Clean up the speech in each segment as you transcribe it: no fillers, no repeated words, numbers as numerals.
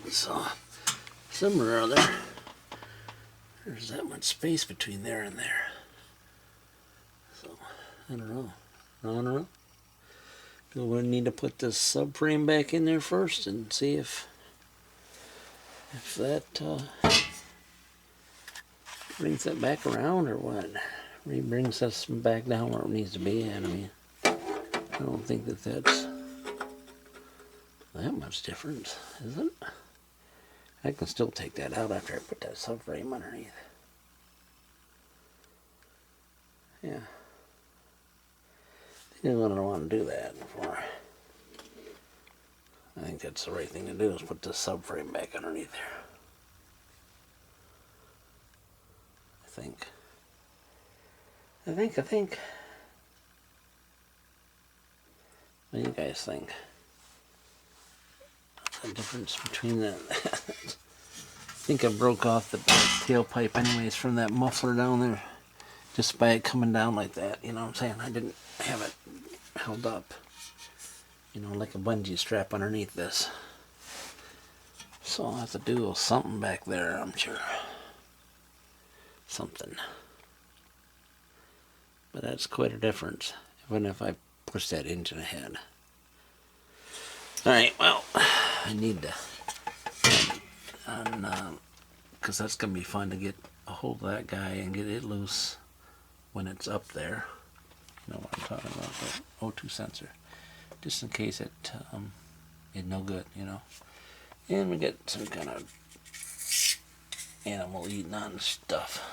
So, somewhere or other, there's that much space between there and there. So, I don't know. I don't know. We'll need to put this subframe back in there first and see if that brings that back around or what. Brings us back down where it needs to be. And I mean, I don't think that that's that much difference, is it? I can still take that out after I put that subframe underneath. Yeah. I think I'm going to want to do that before. I think that's the right thing to do, is put the subframe back underneath there. I think. What do you guys think? The difference between that. I think I broke off the tailpipe anyways from that muffler down there, just by it coming down like that, you know what I'm saying? I didn't have it held up, you know, like a bungee strap underneath this. So I'll have to do something back there, I'm sure. Something. But that's quite a difference, even if I push that engine ahead. Alright, well, I need to, because that's going to be fun to get a hold of that guy and get it loose when it's up there. You know what I'm talking about, the O2 sensor. Just in case it is no good, you know. And we get some kind of animal eating on the stuff.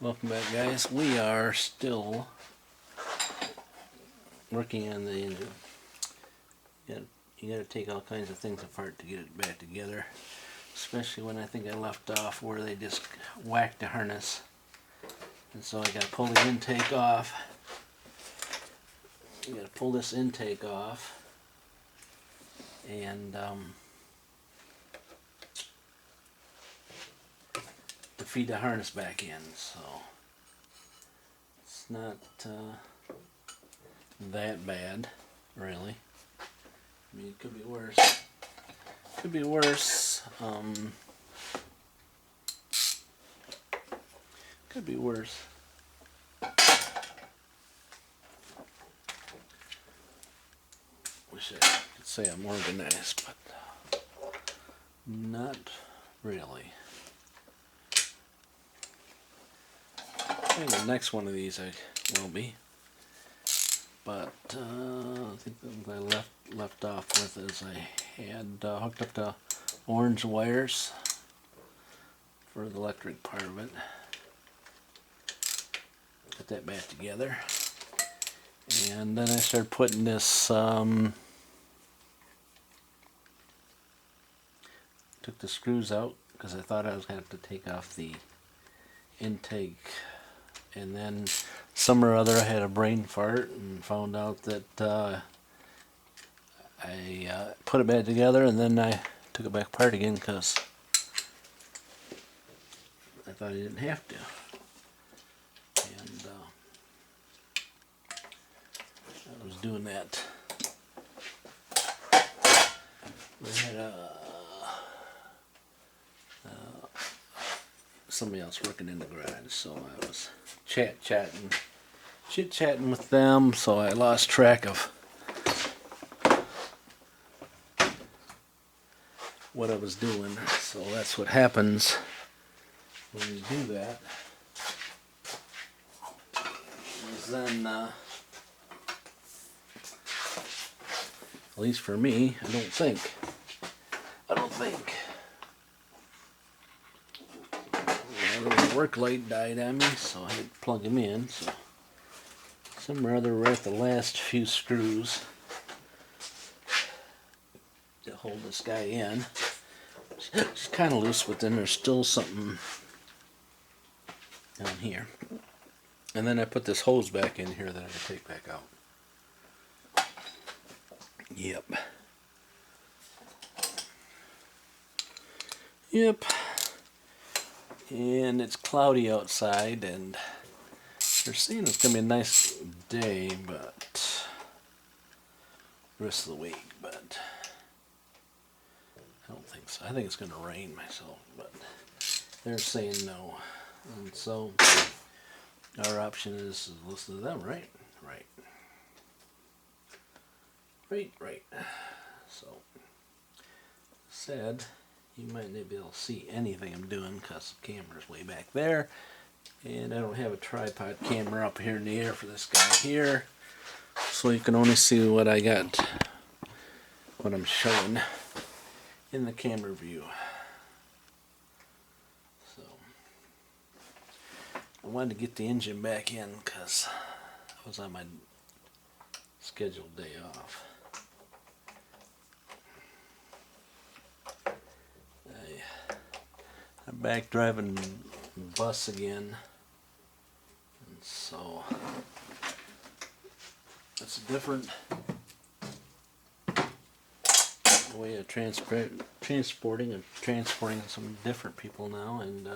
Welcome back, guys. We are still working on the engine. You gotta take all kinds of things apart to get it back together, especially when I think I left off where they just whacked the harness. And so I gotta pull the intake off. You gotta pull this intake off and to feed the harness back in. So it's not that bad, really. I mean, it could be worse. Could be worse. Could be worse. Wish I could say I'm organized, but not really. I think the next one of these I will be. But I think what I left off with is I had hooked up the orange wires for the electric part of it. Put that back together. And then I started putting this, took the screws out because I thought I was going to have to take off the intake. And then some or other I had a brain fart and found out that I put it back together, and then I took it back apart again because I thought I didn't have to. And I was doing that. We had somebody else working in the garage, so I was chit-chatting with them, so I lost track of what I was doing. So that's what happens when you do that. Is then, at least for me, I don't think. The work light died on me, so I had to plug him in. So some or other we're at the last few screws to hold this guy in. It's kind of loose, but then there's still something down here. And then I put this hose back in here that I can take back out. Yep. And it's cloudy outside, and they're saying it's going to be a nice day, but the rest of the week, but I don't think so. I think it's going to rain myself, but they're saying no. And so our option is to listen to them, right? Right. Right. So, said, you might not be able to see anything I'm doing because the camera's way back there. And I don't have a tripod camera up here in the air for this guy here. So you can only see what I got, what I'm showing in the camera view. So, I wanted to get the engine back in because I was on my scheduled day off. I'm back driving bus again, and so it's a different way of transporting some different people now, and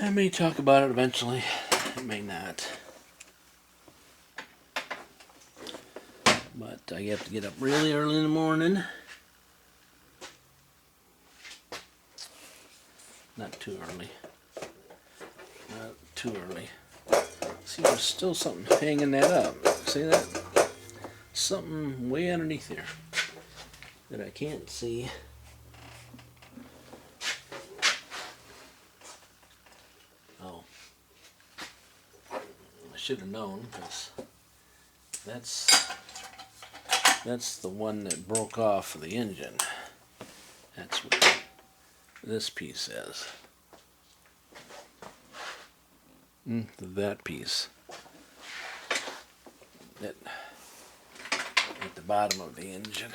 I may talk about it eventually. I may not. But I have to get up really early in the morning. Not too early. Not too early. See, there's still something hanging that up. See that? Something way underneath here that I can't see. Oh. I should have known, because that's the one that broke off of the engine. That's what this piece is. That piece. That at the bottom of the engine.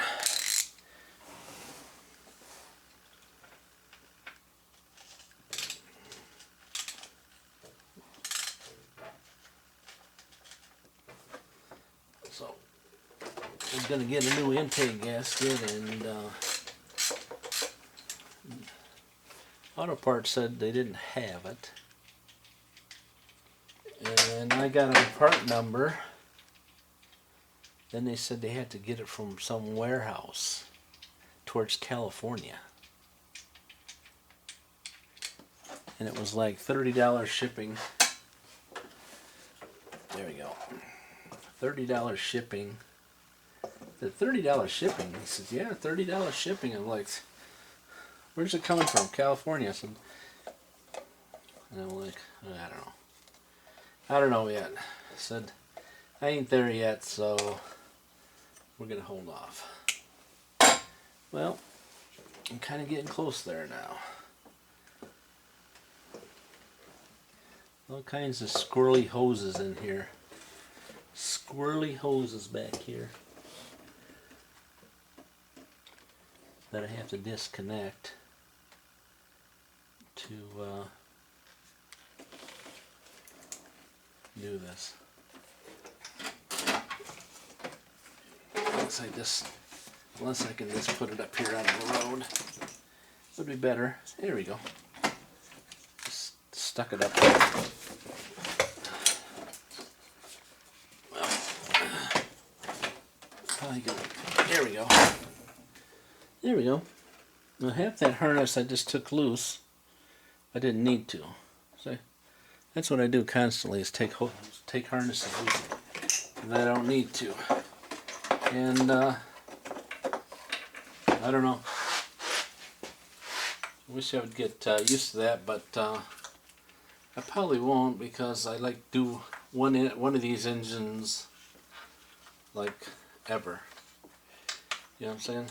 So I was going to get a new intake gasket, and Auto Parts said they didn't have it. And I got a part number. Then they said they had to get it from some warehouse towards California. And it was like $30 shipping. There we go. $30 shipping. The $30 shipping. He says, yeah, $30 shipping. I'm like, where's it coming from? California. I said, and I'm like, I don't know yet. I said, I ain't there yet, so we're going to hold off. Well, I'm kind of getting close there now. All kinds of squirrely hoses in here. Squirrely hoses back here that I have to disconnect to do this. Unless I can just put it up here on the road, would be better. There we go. Just stuck it up. Well, probably good. There we go. There we go. Now half that harness I just took loose. I didn't need to. See? That's what I do constantly, is take harnesses loose that I don't need to. And I don't know. I wish I would get used to that, but I probably won't, because I like do one of these engines like ever. You know what I'm saying?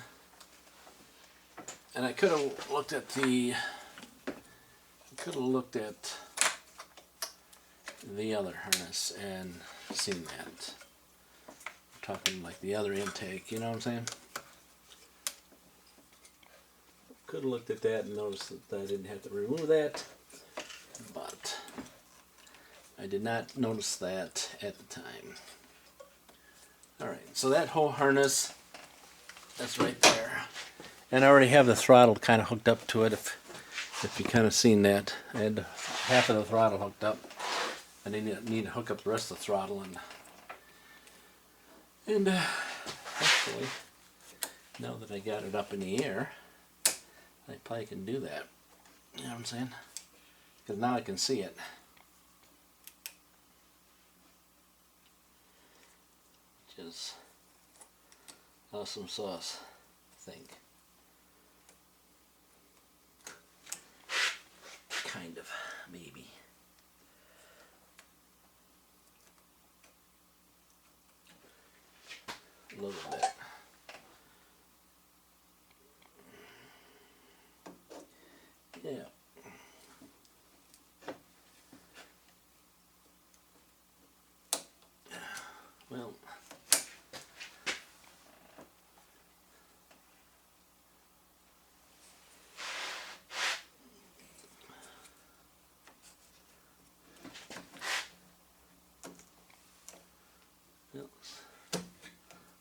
And I could have looked at the other harness and seen that. I'm talking like the other intake, you know what I'm saying? Could have looked at that and noticed that I didn't have to remove that, but I did not notice that at the time. Alright, so that whole harness, that's right there. And I already have the throttle kind of hooked up to it, if you kind of seen that. I had half of the throttle hooked up. I need to hook up the rest of the throttle and hopefully, now that I got it up in the air, I probably can do that. You know what I'm saying? Because now I can see it. Which is awesome sauce, I think. Kind of, maybe. A little bit. Yeah. Well.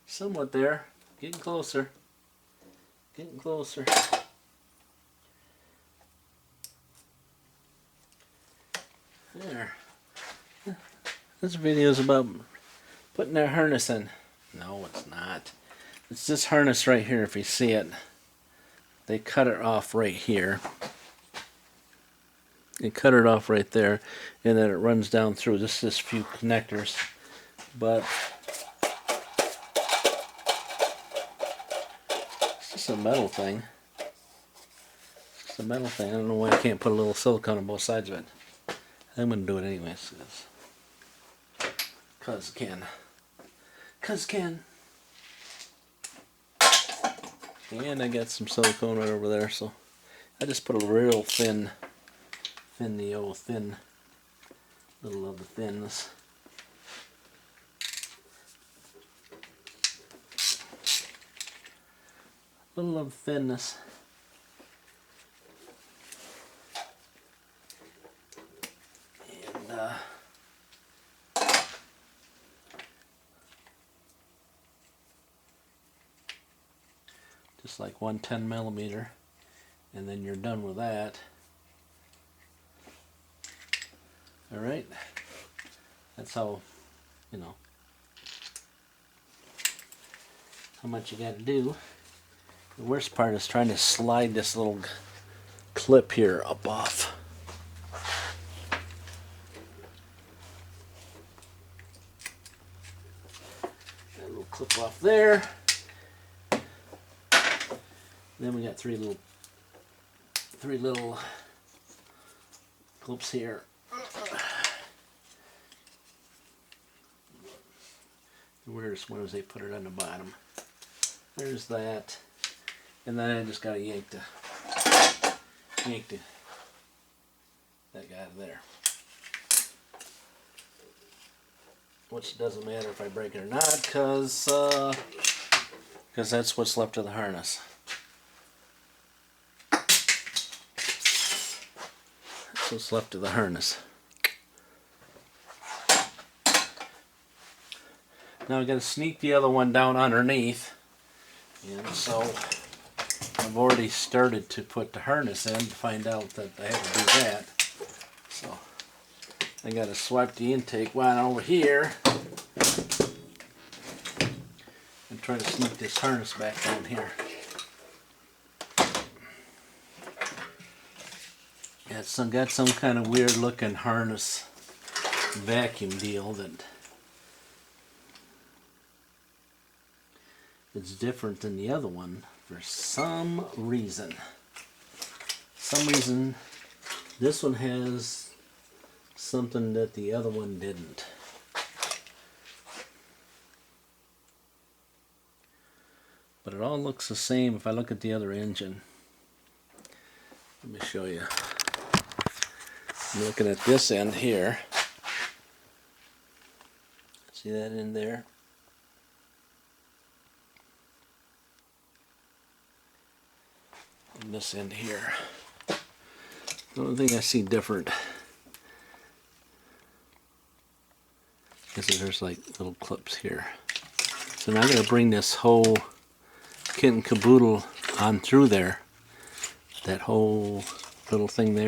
Somewhat there. Getting closer. Getting closer. There. This video is about putting that harness in. No, it's not. It's this harness right here, if you see it. They cut it off right here. They cut it off right there, and then it runs down through just this few connectors. But it's just a metal thing. It's just a metal thing. I don't know why I can't put a little silicone on both sides of it. I'm going to do it anyways. Cause can. Cause can. And I got some silicone right over there, so I just put a real thin little of the thinness. Little of the thinness. And just like 110 millimeter, and then you're done with that. All right, that's how, you know, how much you got to do. The worst part is trying to slide this little clip here up off. That little clip off there. Then we got three little clips here. Where's one as they put it on the bottom? There's that, and then I just gotta yank that guy out of there. Which doesn't matter if I break it or not, because that's what's left of the harness. That's what's left of the harness. Now I got to sneak the other one down underneath, and so I've already started to put the harness in to find out that I have to do that. So I got to swipe the intake one over here and try to sneak this harness back down here. It's got some kind of weird looking harness vacuum deal that it's different than the other one for some reason. This one has something that the other one didn't. But it all looks the same if I look at the other engine. Let me show you. I'm looking at this end here. See that in there? And this end here. The only thing I see different is that there's like little clips here. So now I'm going to bring this whole kit and caboodle on through there. That whole little thing there.